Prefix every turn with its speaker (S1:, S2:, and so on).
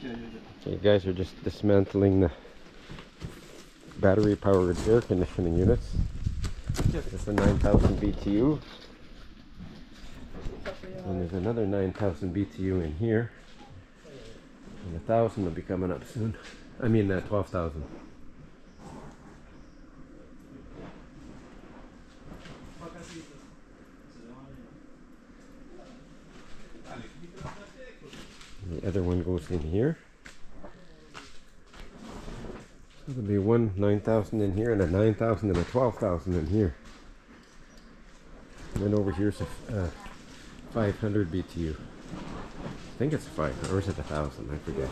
S1: You guys are just dismantling the battery powered air conditioning units. This is a 9,000 BTU. And there's another 9,000 BTU in here. And 1,000 will be coming up soon. I mean 12,000. The other one goes in here. So there'll be one 9,000 in here and a 9,000 and a 12,000 in here. And then over here's a 500 BTU. I think it's 500, or is it 1,000? I forget.